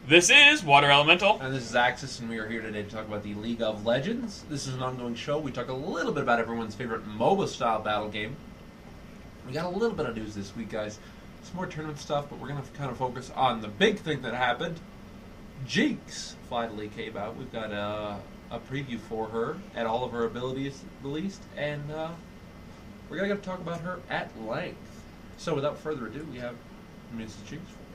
This is Water Elemental. And this is Axis, and we are here today to talk about the League of Legends. This is an ongoing show. We talk a little bit about everyone's favorite MOBA-style battle game. We got a little bit of news this week, guys. Some more tournament stuff, but we're going to kind of focus on the big thing that happened. Jinx finally came out. We've got a preview for her and all of her abilities released, and we're going to talk about her at length. So without further ado, we have Mrs. Jinx for you.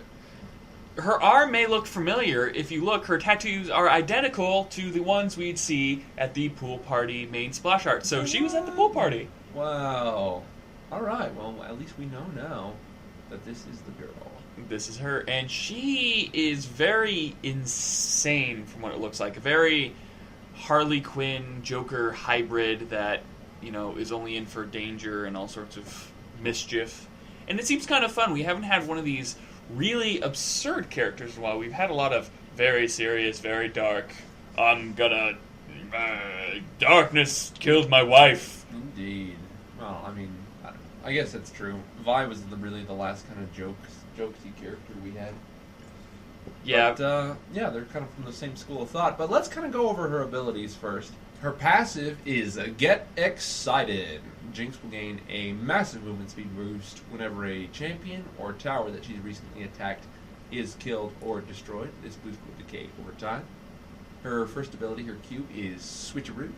Her arm may look familiar. If you look, her tattoos are identical to the ones we'd see at the pool party main splash art. So she was at the pool party. Wow. Alright, well, at least we know now that this is the girl. This is her, and she is very insane from what it looks like. A very Harley Quinn Joker hybrid that, you know, is only in for danger and all sorts of mischief. And it seems kind of fun. We haven't had one of these really absurd characters in a while. We've had a lot of very serious, very dark, darkness killed my wife. Indeed. Well, I mean, I guess that's true. Vi was really the last kind of jokesy character we had. Yeah. But, yeah, they're kind of from the same school of thought. But let's kind of go over her abilities first. Her passive is Get Excited. Jinx will gain a massive movement speed boost whenever a champion or tower that she's recently attacked is killed or destroyed. This boost will decay over time. Her first ability, her Q, is Switcheroo.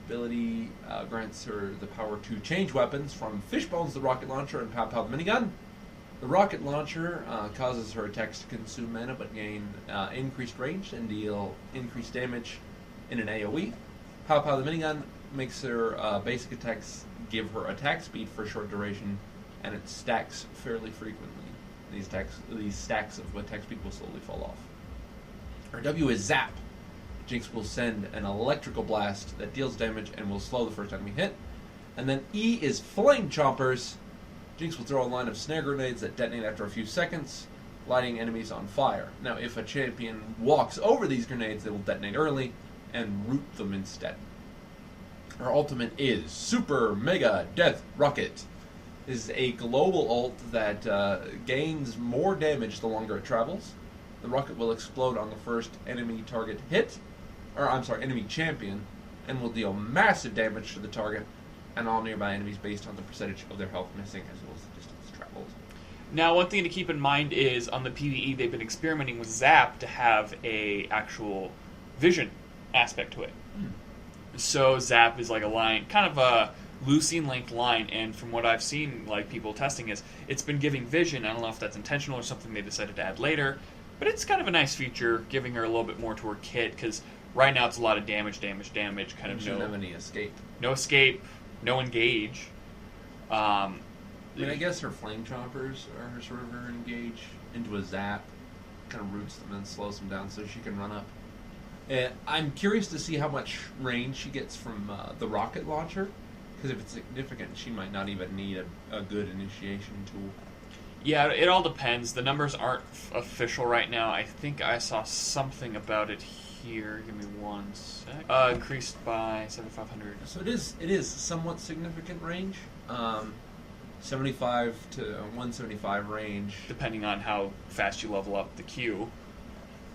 Ability grants her the power to change weapons from Fishbones the rocket launcher and Pow Pow the minigun. The rocket launcher causes her attacks to consume mana but gain increased range and deal increased damage in an AoE. Pow Pow the minigun makes her basic attacks give her attack speed for a short duration, and it stacks fairly frequently. These stacks of attack speed will slowly fall off. Her W is Zap. Jinx will send an electrical blast that deals damage and will slow the first enemy hit. And then E is Flame Chompers. Jinx will throw a line of snare grenades that detonate after a few seconds, lighting enemies on fire. Now, if a champion walks over these grenades, they will detonate early and root them instead. Her ultimate is Super Mega Death Rocket. This is a global ult that gains more damage the longer it travels. The rocket will explode on the first enemy target hit, enemy champion, and will deal massive damage to the target and all nearby enemies based on the percentage of their health missing as well as the distance traveled. Now, one thing to keep in mind is on the PBE they've been experimenting with Zap to have a actual vision aspect to it. So Zap is like a line, kind of a Lucian length line, and from what I've seen, like people testing, is it's been giving vision. I don't know if that's intentional or something they decided to add later, but it's kind of a nice feature, giving her a little bit more to her kit, because right now it's a lot of damage, kind of She doesn't have any escape. No escape, no engage. I mean, I guess her Flame Chompers are her sort of her engage into a Zap, kind of roots them and slows them down so she can run up. I'm curious to see how much range she gets from the rocket launcher, because if it's significant, she might not even need a good initiation tool. Yeah, it all depends. The numbers aren't official right now. I think I saw something about it here. Give me one sec. Increased by 7,500. So it is somewhat significant range. 75 to 175 range. Depending on how fast you level up the Q.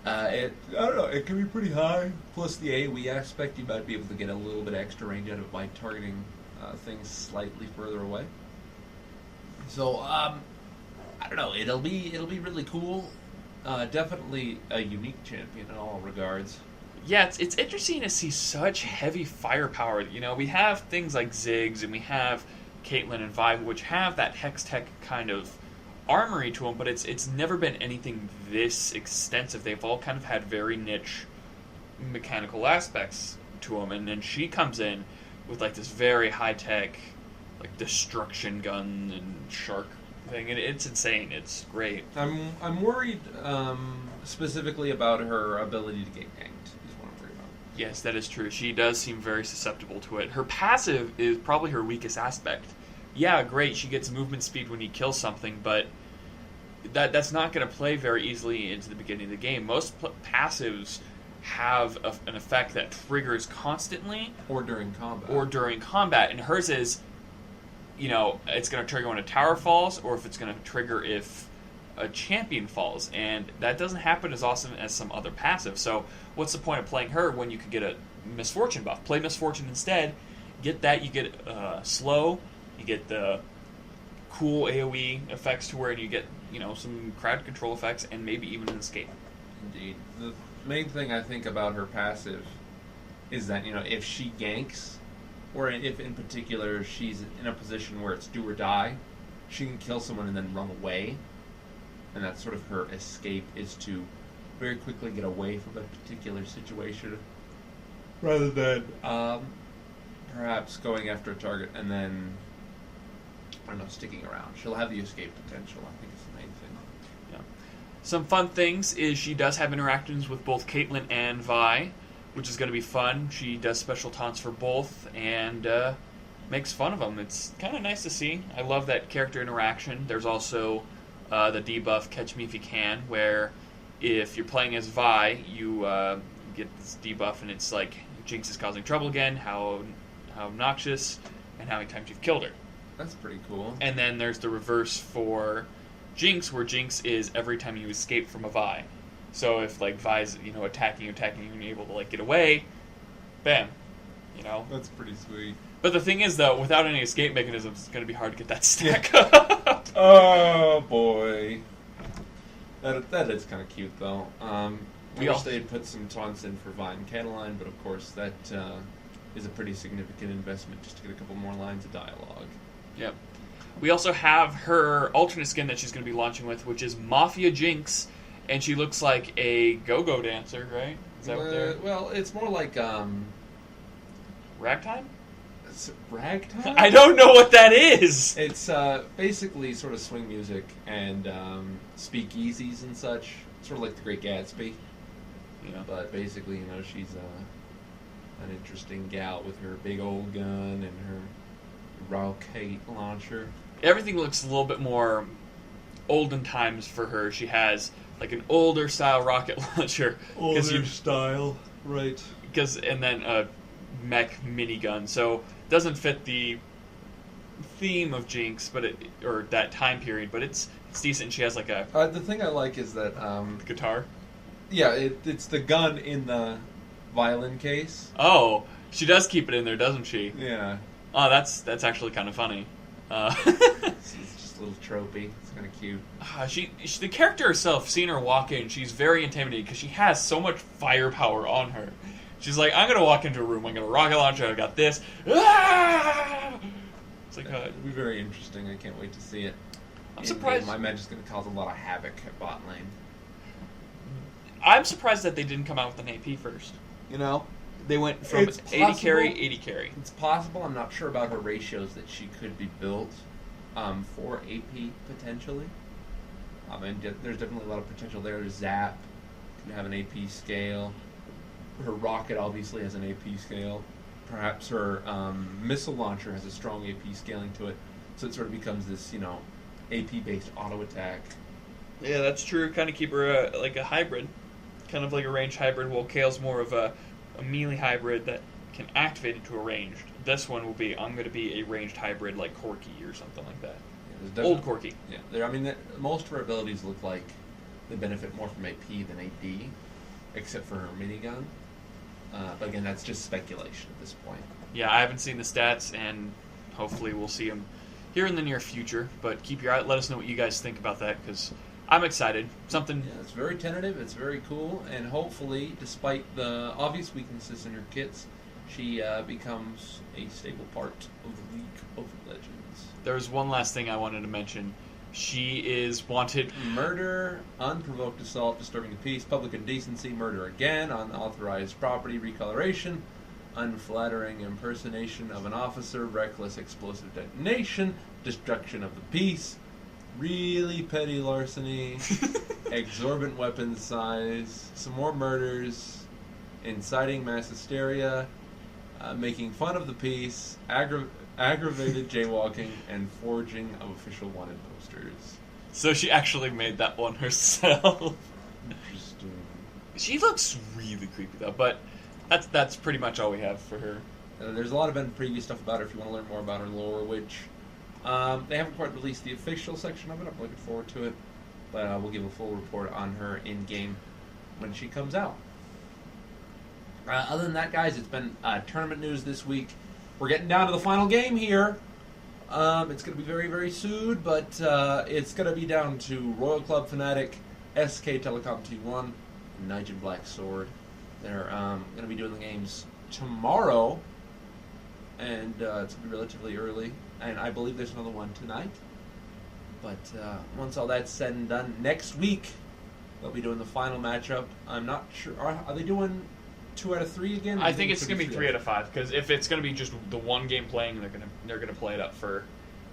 I don't know, it can be pretty high. Plus the AoE aspect, you might be able to get a little bit extra range out of it by targeting things slightly further away. So, I don't know, it'll be really cool. Definitely a unique champion in all regards. Yeah, it's interesting to see such heavy firepower. You know, we have things like Ziggs, and we have Caitlyn and Vi, which have that Hex Tech kind of armory to them, but it's never been anything this extensive. They've all kind of had very niche mechanical aspects to them, and then she comes in with like this very high-tech like destruction gun and shark thing, and it's insane. It's great. I'm worried specifically about her ability to get ganked is what I'm worried about. Yes, that is true. She does seem very susceptible to it. Her passive is probably her weakest aspect. Yeah, great, she gets movement speed when you kill something, but that's not going to play very easily into the beginning of the game. Most passives have an effect that triggers constantly. Or during combat. And hers is, you know, it's going to trigger when a tower falls, or if it's going to trigger if a champion falls, and that doesn't happen as often as some other passive. So what's the point of playing her when you could get a Misfortune buff? Play Misfortune instead. Get that. You get slow. You get the cool AoE effects to where you get some crowd control effects and maybe even an escape. Indeed. The main thing I think about her passive is that if she ganks, or if in particular she's in a position where it's do or die, she can kill someone and then run away. And that's sort of her escape, is to very quickly get away from a particular situation rather than perhaps going after a target and then, I don't know, sticking around. She'll have the escape potential, I think is the main thing. Yeah. Some fun things is she does have interactions with both Caitlyn and Vi, which is going to be fun. She does special taunts for both and makes fun of them. It's kind of nice to see. I love that character interaction. There's also the debuff Catch Me If You Can, where if you're playing as Vi, you get this debuff and it's like Jinx is causing trouble again, how obnoxious, and how many times you've killed her. That's pretty cool. And then there's the reverse for Jinx, where Jinx is every time you escape from a Vi. So if Vi's attacking you and you're able to get away, bam, That's pretty sweet. But the thing is, though, without any escape mechanisms, it's going to be hard to get that stack up. Oh boy, that is kind of cute though. I wish they'd put some taunts in for Vi and Cataline, but of course that is a pretty significant investment just to get a couple more lines of dialogue. Yep. We also have her alternate skin that she's going to be launching with, which is Mafia Jinx, and she looks like a go-go dancer, right? Is that what they're... Well, it's more like Ragtime? Ragtime? I don't know what that is! It's basically sort of swing music and speakeasies and such. Sort of like The Great Gatsby. Yeah. But basically, she's an interesting gal with her big old gun and her rocket launcher. Everything looks a little bit more olden times for her. She has an older style rocket launcher. Style, right. And then a mech minigun. So it doesn't fit the theme of Jinx, or that time period, but it's decent. She has a... the thing I like is that... guitar? Yeah, it's the gun in the violin case. Oh, she does keep it in there, doesn't she? Yeah. Oh, that's actually kind of funny. It's just a little tropey. It's kind of cute. She the character herself, seeing her walk in, she's very intimidating because she has so much firepower on her. She's like, I'm gonna walk into a room, I'm gonna rocket launcher, I've got this. Ah! It's It'll be very interesting. I can't wait to see it. I'm surprised. My magic's gonna cause a lot of havoc at bot lane. I'm surprised that they didn't come out with an AP first. They went from 80 carry, 80 carry. It's possible. I'm not sure about her ratios that she could be built for AP potentially. There's definitely a lot of potential there. Zap can have an AP scale. Her rocket obviously has an AP scale. Perhaps her missile launcher has a strong AP scaling to it. So it sort of becomes this, AP-based auto attack. Yeah, that's true. Kind of keep her like a hybrid. Kind of like a ranged hybrid, while Kale's more of a melee hybrid that can activate into a ranged. This one will be, I'm going to be a ranged hybrid like Corki or something like that. Yeah, old Corki. Yeah, most of her abilities look like they benefit more from AP than AD, except for her minigun. But again, that's just speculation at this point. Yeah, I haven't seen the stats, and hopefully we'll see them here in the near future. But keep your eye. Let us know what you guys think about that, because I'm excited. Yeah, it's very tentative. It's very cool, and hopefully, despite the obvious weaknesses in her kits, she becomes a stable part of the League of Legends. There's one last thing I wanted to mention. She is wanted... Murder, unprovoked assault, disturbing the peace, public indecency, murder again, unauthorized property, recoloration, unflattering impersonation of an officer, reckless explosive detonation, destruction of the peace, really petty larceny, exorbitant weapon size, some more murders, inciting mass hysteria, making fun of the peace, aggravated jaywalking, and forging of official wanted posters. So she actually made that one herself. Interesting. She looks really creepy though, but that's pretty much all we have for her. There's a lot of previous stuff about her if you want to learn more about her lore, which they haven't quite released the official section of it. I'm looking forward to it. but we'll give a full report on her in-game when she comes out. Other than that, guys, it's been tournament news this week. We're getting down to the final game here. It's going to be very, very soon, but it's going to be down to Royal Club Fnatic, SK Telecom T1, and Nigel Black Sword. They're going to be doing the games tomorrow, and it's going to be relatively early, and I believe there's another one tonight. But once all that's said and done, next week they'll be doing the final matchup. I'm not sure. Are they doing 2 out of 3 again? I think it's going to be 3 out of 5, because if it's going to be just the one game playing, they're going to play it up for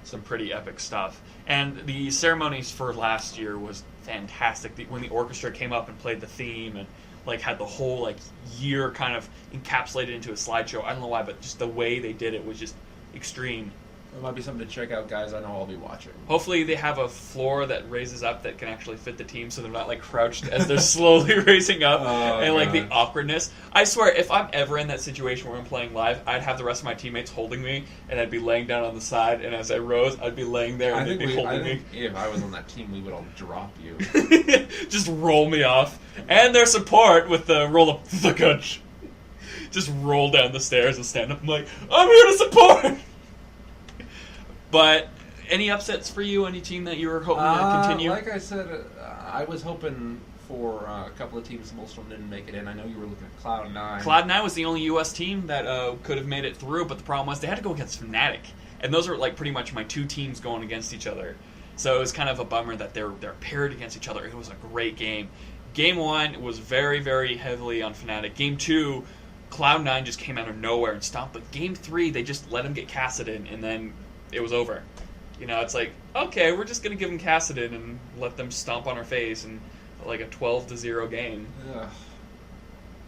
some pretty epic stuff. And the ceremonies for last year was fantastic. When the orchestra came up and played the theme and like had the whole like year kind of encapsulated into a slideshow. I don't know why, but just the way they did it was just extreme. It might be something to check out, guys. I know I'll be watching. Hopefully they have a floor that raises up that can actually fit the team so they're not like crouched as they're slowly raising up and like the awkwardness. I swear, if I'm ever in that situation where I'm playing live, I'd have the rest of my teammates holding me and I'd be laying down on the side, and as I rose, I'd be laying there and they'd be holding me. If I was on that team, we would all drop you. Just roll me off. And their support with the roll up the coach. Just roll down the stairs and stand up. I'm like, I'm here to support! But any upsets for you? Any team that you were hoping to continue? Like I said, I was hoping for a couple of teams. Most of them didn't make it in. I know you were looking at Cloud9. Cloud9 was the only U.S. team that could have made it through, but the problem was they had to go against Fnatic. And those were like pretty much my 2 teams going against each other. So it was kind of a bummer that they're paired against each other. It was a great game. Game 1 was very, very heavily on Fnatic. Game 2, Cloud9 just came out of nowhere and stomped. But Game 3, they just let him get Kassadin, and then it was over. You know, it's like, okay, we're just going to give them Kassadin and let them stomp on our face in like a 12-0 game. Ugh.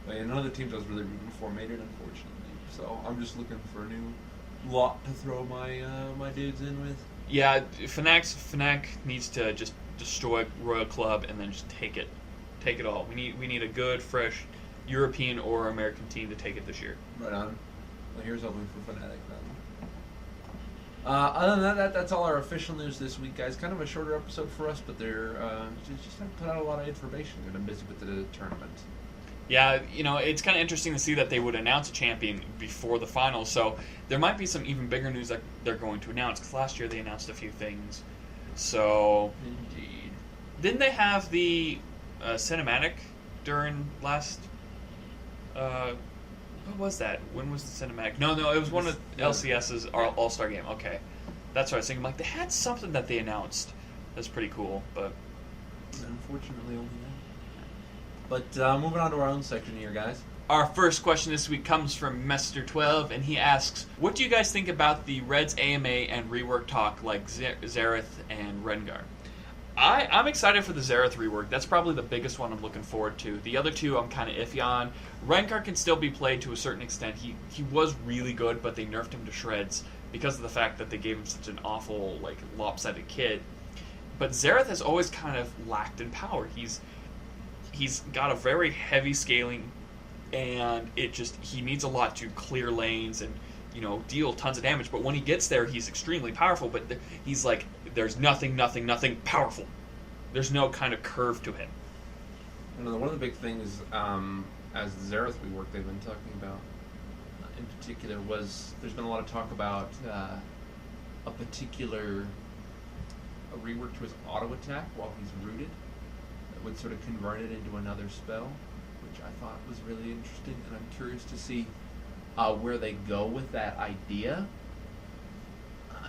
But yeah, none of the teams I was really rooting for made it, unfortunately. So I'm just looking for a new lot to throw my my dudes in with. Yeah, Fnatic needs to just destroy Royal Club and then just take it all. We need a good, fresh European or American team to take it this year. Right on. Well, here's hoping for Fnatic then. Other than that, that's all our official news this week, guys. Kind of a shorter episode for us, but they're just haven't put out a lot of information. They've been busy with the tournament. Yeah, you know, it's kind of interesting to see that they would announce a champion before the finals. So there might be some even bigger news that they're going to announce. Because last year they announced a few things. So Indeed. Didn't they have the cinematic during last? What was that? When was the cinematic? No, it was one of LCS's All-Star game. Okay. That's what I was thinking. Like, they had something that they announced. That's pretty cool, but Unfortunately, only that. But moving on to our own section here, guys. our first question this week comes from Mester12, and he asks, what do you guys think about the Reds AMA and rework talk like Xerath and Rengar? I'm excited for the Xerath rework. That's probably the biggest one I'm looking forward to. The other two I'm kind of iffy on. Rengar can still be played to a certain extent. He was really good, but they nerfed him to shreds because of the fact that they gave him such an awful, like, lopsided kid. But Xerath has always kind of lacked in power. He's got a very heavy scaling, and he needs a lot to clear lanes and, you know, deal tons of damage. But when he gets there, he's extremely powerful. But he's like, there's nothing powerful. There's no kind of curve to him. One of the big things as the Xerath rework they've been talking about in particular was there's been a lot of talk about a particular rework to his auto attack while he's rooted that would sort of convert it into another spell, which I thought was really interesting, and I'm curious to see where they go with that idea.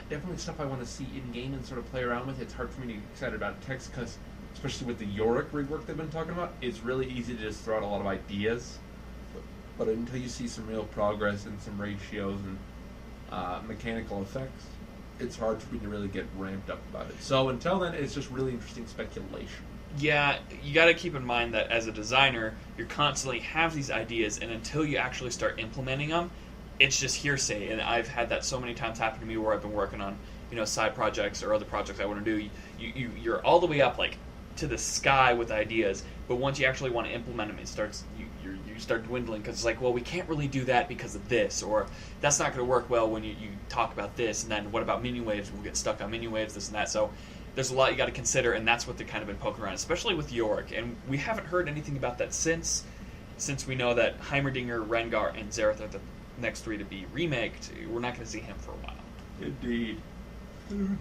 Definitely stuff I want to see in-game and sort of play around with. It's hard for me to get excited about text because, especially with the Yorick rework they've been talking about, it's really easy to just throw out a lot of ideas. But until you see some real progress and some ratios and mechanical effects, it's hard for me to really get ramped up about it. So until then, it's just really interesting speculation. Yeah, you got to keep in mind that as a designer, you constantly have these ideas, and until you actually start implementing them, it's just hearsay. And I've had that so many times happen to me where I've been working on, you know, side projects or other projects I want to do. You're all the way up, like, to the sky with ideas, but once you actually want to implement them, it starts you start dwindling because it's like, well, we can't really do that because of this, or that's not going to work well when you talk about this, and then what about mini waves? We'll get stuck on mini waves, this and that. So there's a lot you got to consider, and that's what they've kind of been poking around, especially with Yorick. And we haven't heard anything about that since we know that Heimerdinger, Rengar, and Zerath are the next 3 to be remaked. We're not going to see him for a while. Indeed.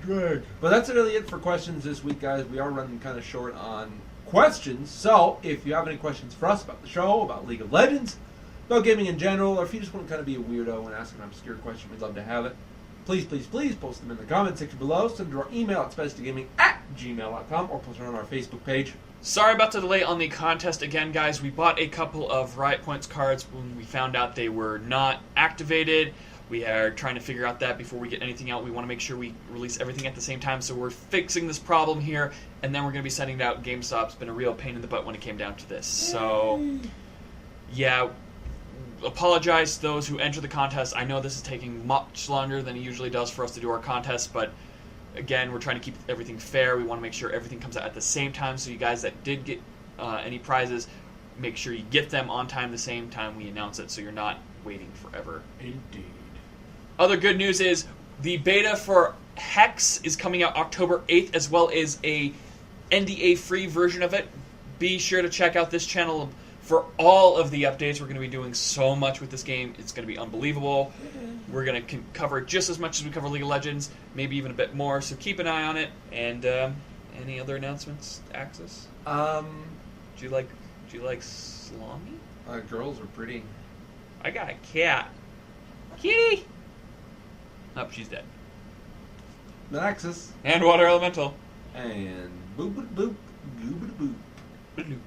Drag. But that's really it for questions this week, guys. We are running kind of short on questions, so if you have any questions for us about the show, about League of Legends, about gaming in general, or if you just want to kind of be a weirdo and ask an obscure question, we'd love to have it. Please, please, please post them in the comment section below. Send them to our email at specialtygaming@gmail.com or post it on our Facebook page. Sorry about the delay on the contest again, guys. We bought a couple of Riot Points cards when we found out they were not activated. We are trying to figure out that before we get anything out. We want to make sure we release everything at the same time, so we're fixing this problem here, and then we're going to be sending it out. GameStop's been a real pain in the butt when it came down to this. So, yeah, apologize to those who enter the contest. I know this is taking much longer than it usually does for us to do our contests, but again, we're trying to keep everything fair. We want to make sure everything comes out at the same time, so you guys that did get any prizes, make sure you get them on time the same time we announce it, so you're not waiting forever. Indeed. Other good news is the beta for Hex is coming out October 8th, as well as a NDA-free version of it. Be sure to check out this channel for all of the updates. We're going to be doing so much with this game. It's going to be unbelievable. We're going to cover it just as much as we cover League of Legends, maybe even a bit more, so keep an eye on it. And any other announcements, Axis? Do you like Salami? Girls are pretty. I got a cat. Kitty! Oh, she's dead. Naxxus. And Water Elemental. And boop boop boop boop boop. Boop.